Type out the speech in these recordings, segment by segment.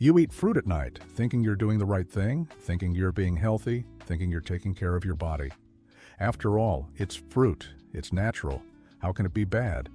You eat fruit at night, thinking you're doing the right thing, thinking you're being healthy, thinking you're taking care of your body. After all, it's fruit. It's natural. How can it be bad?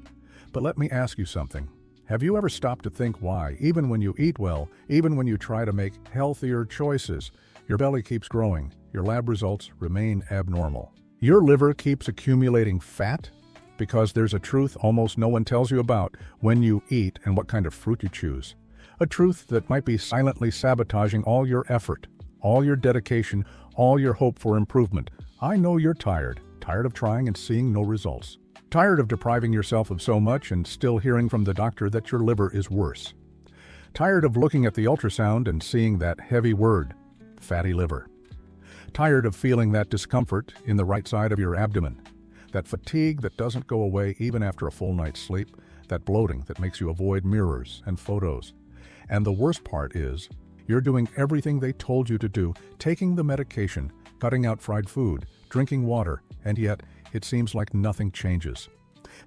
But let me ask you something. Have you ever stopped to think why, even when you eat well, even when you try to make healthier choices, your belly keeps growing, your lab results remain abnormal? Your liver keeps accumulating fat? Because there's a truth almost no one tells you about when you eat and what kind of fruit you choose. A truth that might be silently sabotaging all your effort, all your dedication, all your hope for improvement. I know you're tired of trying and seeing no results. Tired of depriving yourself of so much and still hearing from the doctor that your liver is worse. Tired of looking at the ultrasound and seeing that heavy word, fatty liver. Tired of feeling that discomfort in the right side of your abdomen. That fatigue that doesn't go away even after a full night's sleep, that bloating that makes you avoid mirrors and photos. And the worst part is, you're doing everything they told you to do, taking the medication, cutting out fried food, drinking water, and yet it seems like nothing changes.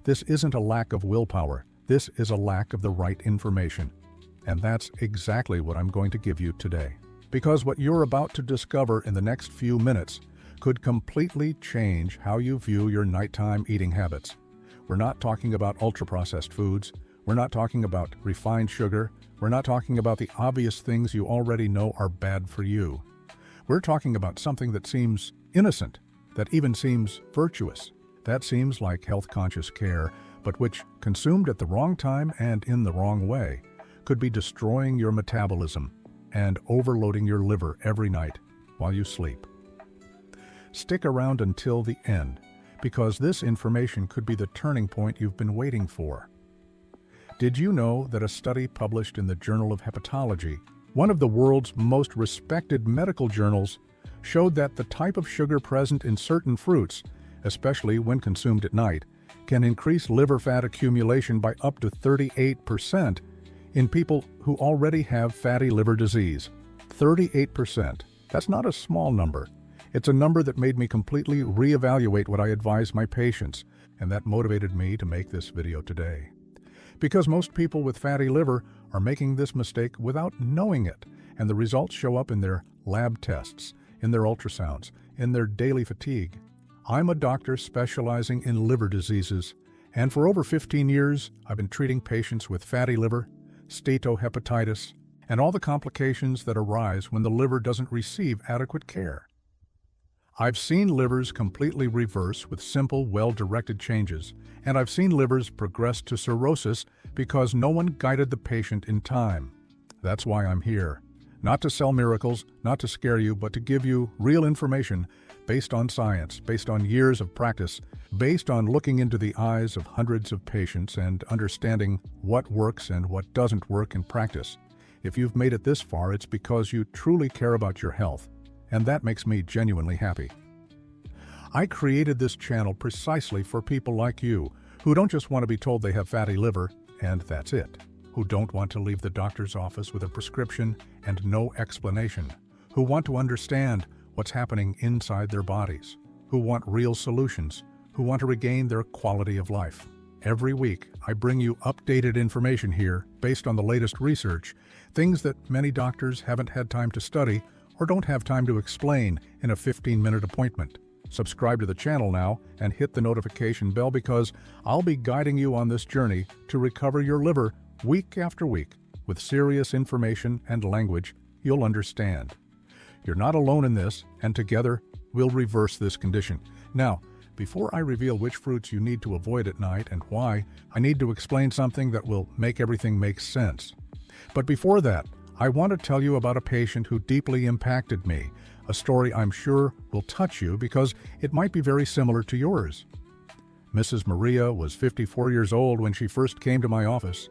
This isn't a lack of willpower, this is a lack of the right information. And that's exactly what I'm going to give you today. Because what you're about to discover in the next few minutes could completely change how you view your nighttime eating habits. We're not talking about ultra-processed foods. We're not talking about refined sugar. We're not talking about the obvious things you already know are bad for you. We're talking about something that seems innocent, that even seems virtuous, that seems like health-conscious care, but which, consumed at the wrong time and in the wrong way, could be destroying your metabolism and overloading your liver every night while you sleep. Stick around until the end, because this information could be the turning point you've been waiting for. Did you know that a study published in the Journal of Hepatology, one of the world's most respected medical journals, showed that the type of sugar present in certain fruits, especially when consumed at night, can increase liver fat accumulation by up to 38% in people who already have fatty liver disease. 38%. That's not a small number. It's a number that made me completely reevaluate what I advise my patients, and that motivated me to make this video today. Because most people with fatty liver are making this mistake without knowing it, and the results show up in their lab tests, in their ultrasounds, in their daily fatigue. I'm a doctor specializing in liver diseases, and for over 15 years, I've been treating patients with fatty liver, steatohepatitis, and all the complications that arise when the liver doesn't receive adequate care. I've seen livers completely reverse with simple, well-directed changes, and I've seen livers progress to cirrhosis because no one guided the patient in time. That's why I'm here. Not to sell miracles, not to scare you, but to give you real information based on science, based on years of practice, based on looking into the eyes of hundreds of patients and understanding what works and what doesn't work in practice. If you've made it this far, it's because you truly care about your health. And that makes me genuinely happy. I created this channel precisely for people like you, who don't just want to be told they have fatty liver, and that's it, who don't want to leave the doctor's office with a prescription and no explanation, who want to understand what's happening inside their bodies, who want real solutions, who want to regain their quality of life. Every week, I bring you updated information here based on the latest research, things that many doctors haven't had time to study or don't have time to explain in a 15-minute appointment. Subscribe to the channel now and hit the notification bell because I'll be guiding you on this journey to recover your liver week after week with serious information and language you'll understand. You're not alone in this, and together we'll reverse this condition. Now, before I reveal which fruits you need to avoid at night and why, I need to explain something that will make everything make sense. But before that, I want to tell you about a patient who deeply impacted me, a story I'm sure will touch you because it might be very similar to yours. Mrs. Maria was 54 years old when she first came to my office.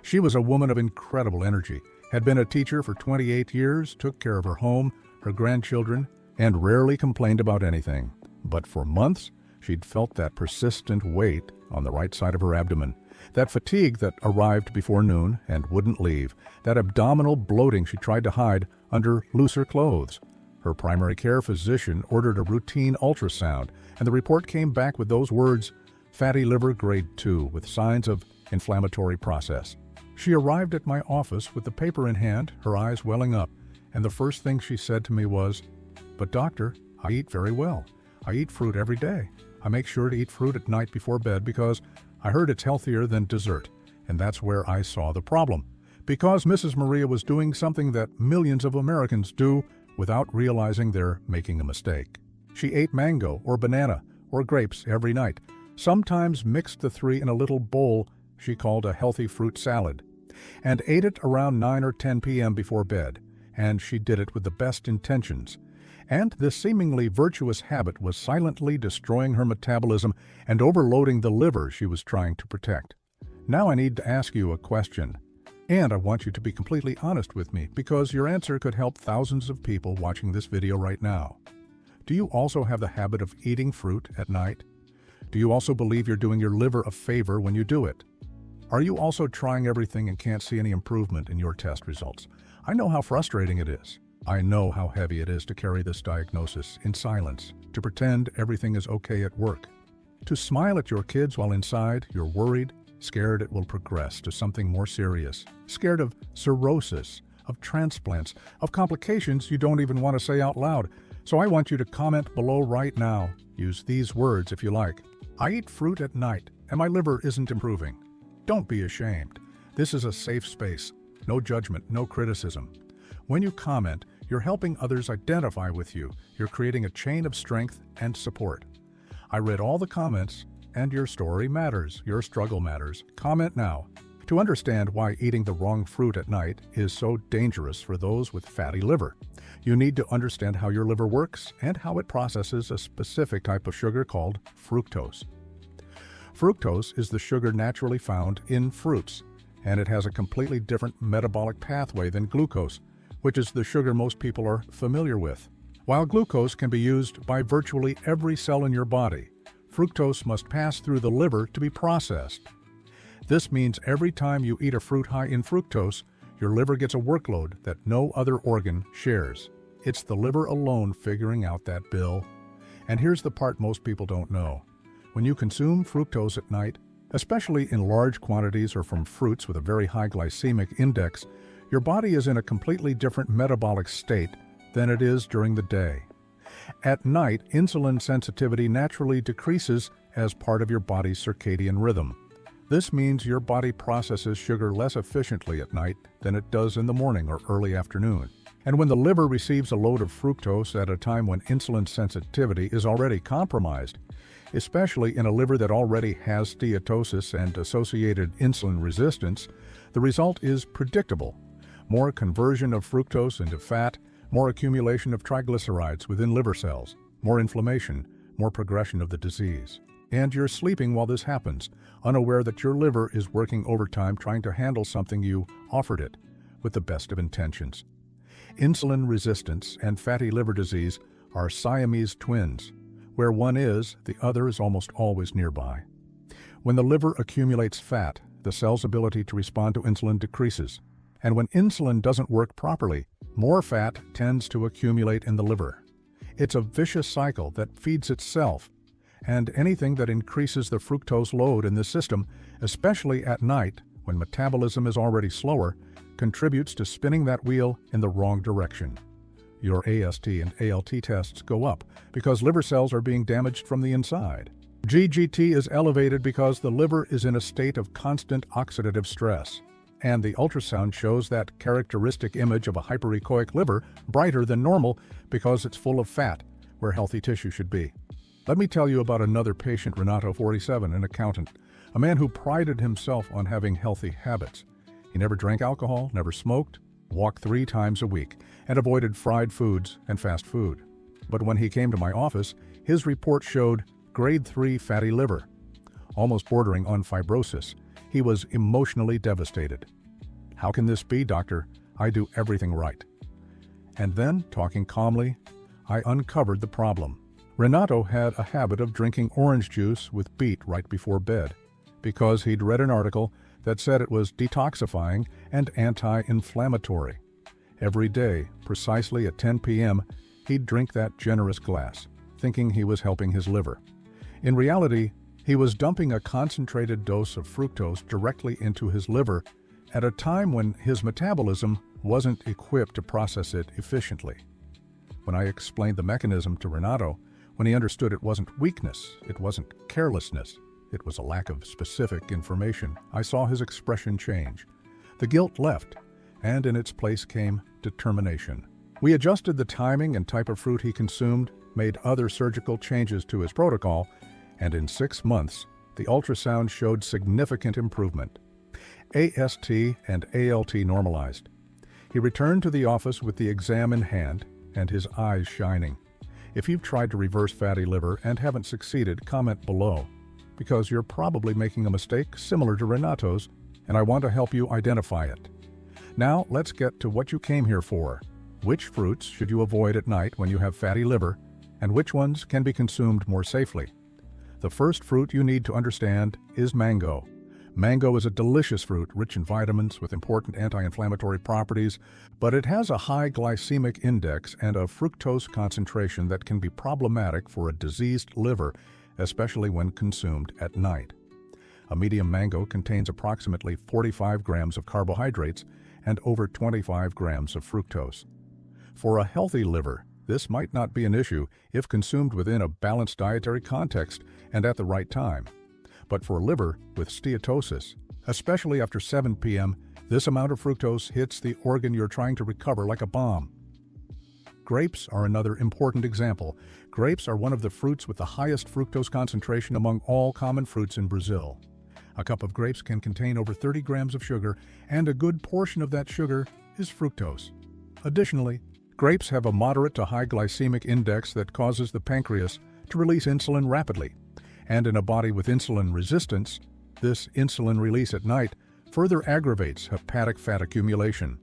She was a woman of incredible energy, had been a teacher for 28 years, took care of her home, her grandchildren, and rarely complained about anything. But for months, she'd felt that persistent weight on the right side of her abdomen. That fatigue that arrived before noon and wouldn't leave, that abdominal bloating she tried to hide under looser clothes. Her primary care physician ordered a routine ultrasound, and the report came back with those words, fatty liver grade 2 with signs of inflammatory process. She arrived at my office with the paper in hand, her eyes welling up, and the first thing she said to me was, "But doctor, I eat very well. I eat fruit every day. I make sure to eat fruit at night before bed because I heard it's healthier than dessert." And that's where I saw the problem. Because Mrs. Maria was doing something that millions of Americans do without realizing they're making a mistake. She ate mango or banana or grapes every night, sometimes mixed the three in a little bowl she called a healthy fruit salad, and ate it around 9 or 10 p.m. before bed. And she did it with the best intentions. And this seemingly virtuous habit was silently destroying her metabolism and overloading the liver she was trying to protect. Now I need to ask you a question. And I want you to be completely honest with me because your answer could help thousands of people watching this video right now. Do you also have the habit of eating fruit at night? Do you also believe you're doing your liver a favor when you do it? Are you also trying everything and can't see any improvement in your test results? I know how frustrating it is. I know how heavy it is to carry this diagnosis in silence, to pretend everything is okay at work, to smile at your kids while inside you're worried, scared it will progress to something more serious, scared of cirrhosis, of transplants, of complications you don't even want to say out loud. So I want you to comment below right now. Use these words if you like. I eat fruit at night and my liver isn't improving. Don't be ashamed. This is a safe space. No judgment, no criticism. When you comment, you're helping others identify with you. You're creating a chain of strength and support. I read all the comments, and your story matters. Your struggle matters. Comment now. To understand why eating the wrong fruit at night is so dangerous for those with fatty liver, you need to understand how your liver works and how it processes a specific type of sugar called fructose. Fructose is the sugar naturally found in fruits, and it has a completely different metabolic pathway than glucose, which is the sugar most people are familiar with. While glucose can be used by virtually every cell in your body, fructose must pass through the liver to be processed. This means every time you eat a fruit high in fructose, your liver gets a workload that no other organ shares. It's the liver alone figuring out that bill. And here's the part most people don't know. When you consume fructose at night, especially in large quantities or from fruits with a very high glycemic index, your body is in a completely different metabolic state than it is during the day. At night, insulin sensitivity naturally decreases as part of your body's circadian rhythm. This means your body processes sugar less efficiently at night than it does in the morning or early afternoon. And when the liver receives a load of fructose at a time when insulin sensitivity is already compromised, especially in a liver that already has steatosis and associated insulin resistance, the result is predictable. More conversion of fructose into fat, more accumulation of triglycerides within liver cells, more inflammation, more progression of the disease. And you're sleeping while this happens, unaware that your liver is working overtime trying to handle something you offered it with the best of intentions. Insulin resistance and fatty liver disease are Siamese twins. Where one is, the other is almost always nearby. When the liver accumulates fat, the cell's ability to respond to insulin decreases. And when insulin doesn't work properly, more fat tends to accumulate in the liver. It's a vicious cycle that feeds itself, and anything that increases the fructose load in the system, especially at night when metabolism is already slower, contributes to spinning that wheel in the wrong direction. Your AST and ALT tests go up because liver cells are being damaged from the inside. GGT is elevated because the liver is in a state of constant oxidative stress. And the ultrasound shows that characteristic image of a hyperechoic liver brighter than normal because it's full of fat, where healthy tissue should be. Let me tell you about another patient, Renato, 47, an accountant, a man who prided himself on having healthy habits. He never drank alcohol, never smoked, walked 3 times a week, and avoided fried foods and fast food. But when he came to my office, his report showed grade 3 fatty liver, almost bordering on fibrosis. He was emotionally devastated. How can this be, doctor? I do everything right. And then, talking calmly, I uncovered the problem. Renato had a habit of drinking orange juice with beet right before bed because he'd read an article that said it was detoxifying and anti-inflammatory. Every day, precisely at 10 p.m., he'd drink that generous glass, thinking he was helping his liver. In reality, he was dumping a concentrated dose of fructose directly into his liver at a time when his metabolism wasn't equipped to process it efficiently. When I explained the mechanism to Renato, when he understood it wasn't weakness, it wasn't carelessness, it was a lack of specific information, I saw his expression change. The guilt left, and in its place came determination. We adjusted the timing and type of fruit he consumed, made other surgical changes to his protocol, and in 6 months, the ultrasound showed significant improvement. AST and ALT normalized. He returned to the office with the exam in hand and his eyes shining. If you've tried to reverse fatty liver and haven't succeeded, comment below, because you're probably making a mistake similar to Renato's, and I want to help you identify it. Now, let's get to what you came here for. Which fruits should you avoid at night when you have fatty liver, and which ones can be consumed more safely? The first fruit you need to understand is mango. Mango is a delicious fruit rich in vitamins with important anti-inflammatory properties, but it has a high glycemic index and a fructose concentration that can be problematic for a diseased liver, especially when consumed at night. A medium mango contains approximately 45 grams of carbohydrates and over 25 grams of fructose. For a healthy liver, this might not be an issue if consumed within a balanced dietary context and at the right time. But for a liver with steatosis, especially after 7 p.m., this amount of fructose hits the organ you're trying to recover like a bomb. Grapes are another important example. Grapes are one of the fruits with the highest fructose concentration among all common fruits in Brazil. A cup of grapes can contain over 30 grams of sugar, and a good portion of that sugar is fructose. Additionally, grapes have a moderate to high glycemic index that causes the pancreas to release insulin rapidly. And in a body with insulin resistance, this insulin release at night further aggravates hepatic fat accumulation.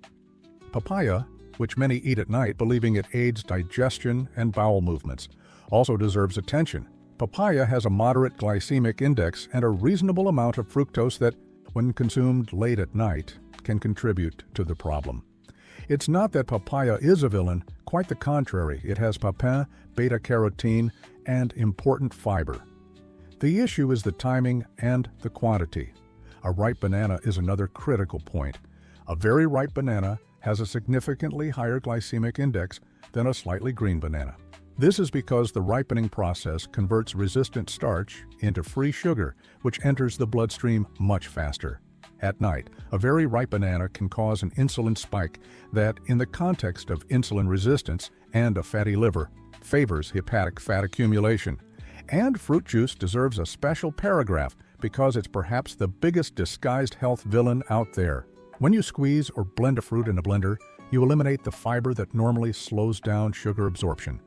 Papaya, which many eat at night believing it aids digestion and bowel movements, also deserves attention. Papaya has a moderate glycemic index and a reasonable amount of fructose that, when consumed late at night, can contribute to the problem. It's not that papaya is a villain, quite the contrary. It has papain, beta-carotene, and important fiber. The issue is the timing and the quantity. A ripe banana is another critical point. A very ripe banana has a significantly higher glycemic index than a slightly green banana. This is because the ripening process converts resistant starch into free sugar, which enters the bloodstream much faster. At night, a very ripe banana can cause an insulin spike that, in the context of insulin resistance and a fatty liver, favors hepatic fat accumulation. And fruit juice deserves a special paragraph because it's perhaps the biggest disguised health villain out there. When you squeeze or blend a fruit in a blender, you eliminate the fiber that normally slows down sugar absorption.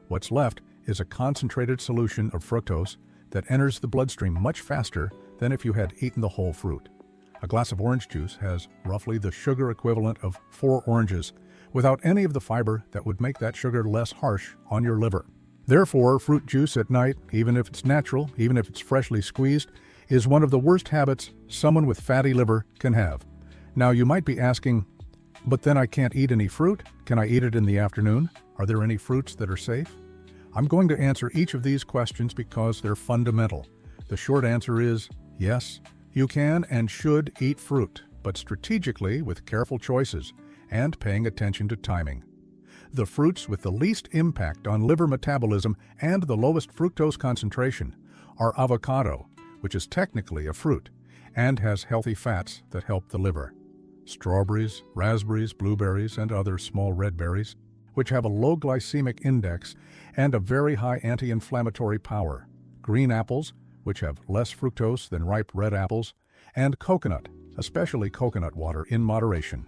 What's left is a concentrated solution of fructose that enters the bloodstream much faster than if you had eaten the whole fruit. A glass of orange juice has roughly the sugar equivalent of 4 oranges, without any of the fiber that would make that sugar less harsh on your liver. Therefore, fruit juice at night, even if it's natural, even if it's freshly squeezed, is one of the worst habits someone with fatty liver can have. Now, you might be asking, but then I can't eat any fruit? Can I eat it in the afternoon? Are there any fruits that are safe? I'm going to answer each of these questions because they're fundamental. The short answer is yes, you can and should eat fruit, but strategically with careful choices and paying attention to timing. The fruits with the least impact on liver metabolism and the lowest fructose concentration are avocado, which is technically a fruit, and has healthy fats that help the liver. Strawberries, raspberries, blueberries, and other small red berries, which have a low glycemic index and a very high anti-inflammatory power. Green apples, which have less fructose than ripe red apples, and coconut, especially coconut water, in moderation.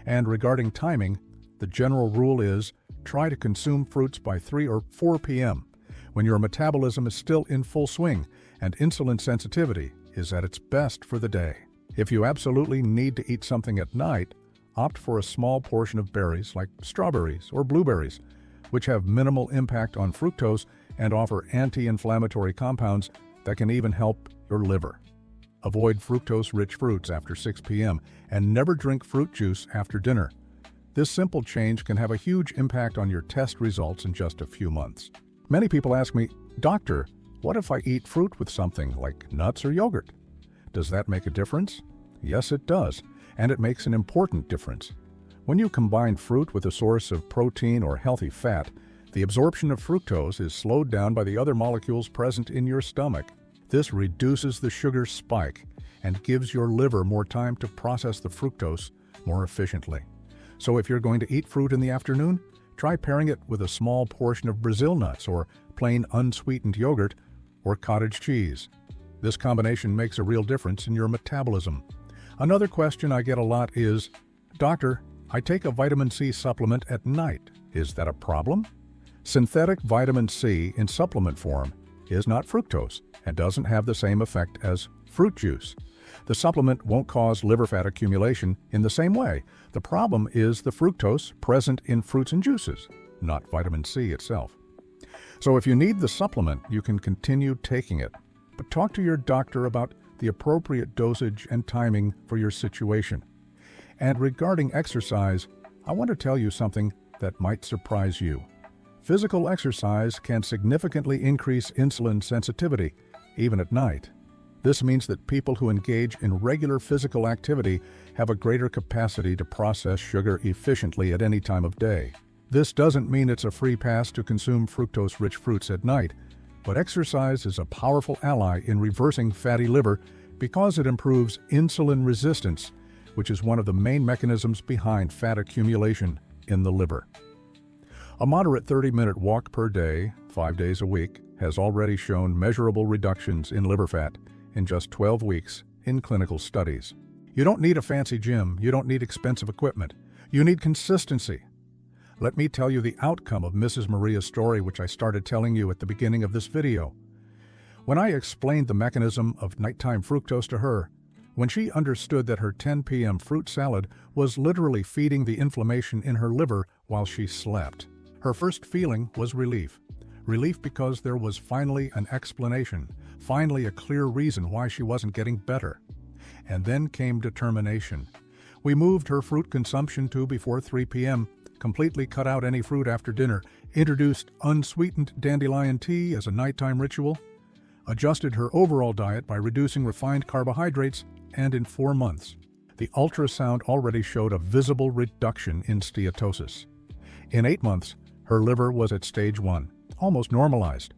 And regarding timing, the general rule is try to consume fruits by 3 or 4 p.m., when your metabolism is still in full swing and insulin sensitivity is at its best for the day. If you absolutely need to eat something at night, opt for a small portion of berries like strawberries or blueberries, which have minimal impact on fructose and offer anti-inflammatory compounds that can even help your liver. Avoid fructose-rich fruits after 6 p.m. and never drink fruit juice after dinner. This simple change can have a huge impact on your test results in just a few months. Many people ask me, "Doctor, what if I eat fruit with something like nuts or yogurt? Does that make a difference?" Yes, it does. And it makes an important difference. When you combine fruit with a source of protein or healthy fat, the absorption of fructose is slowed down by the other molecules present in your stomach. This reduces the sugar spike and gives your liver more time to process the fructose more efficiently. So if you're going to eat fruit in the afternoon, try pairing it with a small portion of Brazil nuts or plain unsweetened yogurt or cottage cheese. This combination makes a real difference in your metabolism. Another question I get a lot is, "Doctor, I take a vitamin C supplement at night. Is that a problem?" Synthetic vitamin C in supplement form is not fructose and doesn't have the same effect as fruit juice. The supplement won't cause liver fat accumulation in the same way. The problem is the fructose present in fruits and juices, not vitamin C itself. So if you need the supplement, you can continue taking it. But talk to your doctor about the appropriate dosage and timing for your situation. And regarding exercise, I want to tell you something that might surprise you. Physical exercise can significantly increase insulin sensitivity, even at night. This means that people who engage in regular physical activity have a greater capacity to process sugar efficiently at any time of day. This doesn't mean it's a free pass to consume fructose-rich fruits at night, but exercise is a powerful ally in reversing fatty liver because it improves insulin resistance, which is one of the main mechanisms behind fat accumulation in the liver. A moderate 30-minute walk per day, 5 days a week, has already shown measurable reductions in liver fat in just 12 weeks in clinical studies. You don't need a fancy gym. You don't need expensive equipment. You need consistency. Let me tell you the outcome of Mrs. Maria's story, which I started telling you at the beginning of this video. When I explained the mechanism of nighttime fructose to her, when she understood that her 10 p.m. fruit salad was literally feeding the inflammation in her liver while she slept, her first feeling was relief. Relief because there was finally an explanation, finally a clear reason why she wasn't getting better. And then came determination. We moved her fruit consumption to before 3 p.m., completely cut out any fruit after dinner, introduced unsweetened dandelion tea as a nighttime ritual, adjusted her overall diet by reducing refined carbohydrates, and in 4 months, the ultrasound already showed a visible reduction in steatosis. In 8 months, her liver was at stage 1, almost normalized.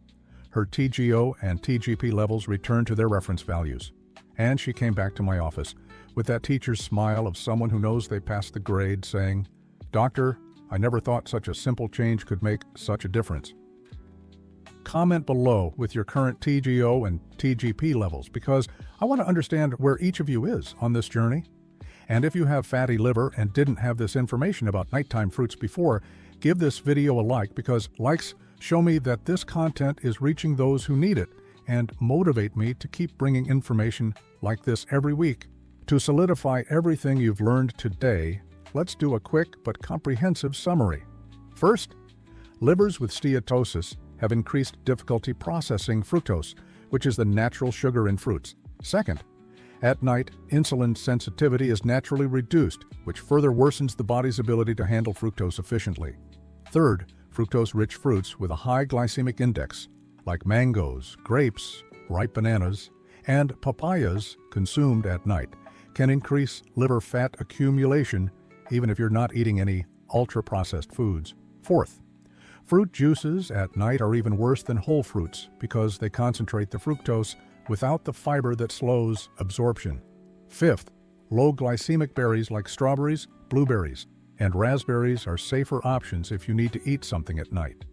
Her TGO and TGP levels returned to their reference values. And she came back to my office with that teacher's smile of someone who knows they passed the grade, saying, "Doctor, I never thought such a simple change could make such a difference." Comment below with your current TGO and TGP levels because I want to understand where each of you is on this journey. And if you have fatty liver and didn't have this information about nighttime fruits before, give this video a like because likes show me that this content is reaching those who need it and motivate me to keep bringing information like this every week. To solidify everything you've learned today, let's do a quick but comprehensive summary. First, livers with steatosis have increased difficulty processing fructose, which is the natural sugar in fruits. Second, at night, insulin sensitivity is naturally reduced, which further worsens the body's ability to handle fructose efficiently. Third, fructose-rich fruits with a high glycemic index, like mangoes, grapes, ripe bananas, and papayas consumed at night, can increase liver fat accumulation even if you're not eating any ultra-processed foods. Fourth, fruit juices at night are even worse than whole fruits because they concentrate the fructose without the fiber that slows absorption. Fifth, low glycemic berries like strawberries, blueberries, and raspberries are safer options if you need to eat something at night.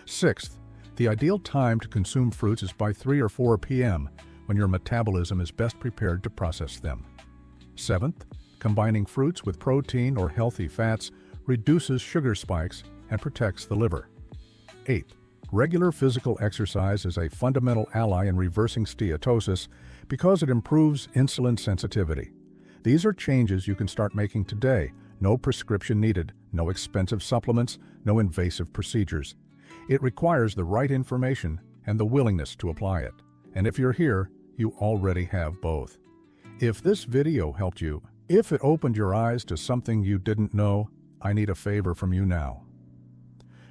Sixth, the ideal time to consume fruits is by 3 or 4 p.m. when your metabolism is best prepared to process them. Seventh, combining fruits with protein or healthy fats reduces sugar spikes and protects the liver. Eighth, regular physical exercise is a fundamental ally in reversing steatosis because it improves insulin sensitivity. These are changes you can start making today. No prescription needed, no expensive supplements, no invasive procedures. It requires the right information and the willingness to apply it. And if you're here, you already have both. If this video helped you, if it opened your eyes to something you didn't know, I need a favor from you now.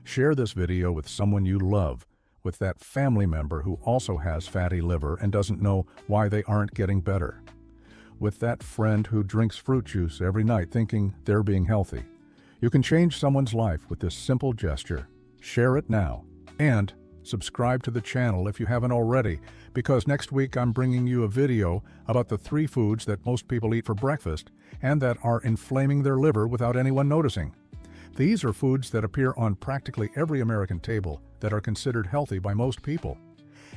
Share this video with someone you love, with that family member who also has fatty liver and doesn't know why they aren't getting better. with that friend who drinks fruit juice every night thinking they're being healthy. You can change someone's life with this simple gesture. Share it now. And subscribe to the channel if you haven't already, because next week I'm bringing you a video about the 3 foods that most people eat for breakfast and that are inflaming their liver without anyone noticing. These are foods that appear on practically every American table that are considered healthy by most people,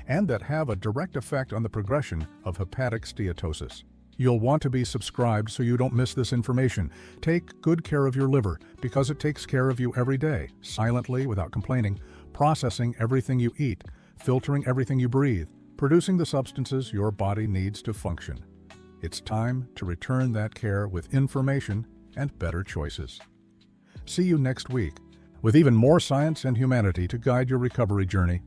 and that have a direct effect on the progression of hepatic steatosis. You'll want to be subscribed so you don't miss this information. Take good care of your liver because it takes care of you every day, silently, without complaining, processing everything you eat, filtering everything you breathe, producing the substances your body needs to function. It's time to return that care with information and better choices. See you next week with even more science and humanity to guide your recovery journey.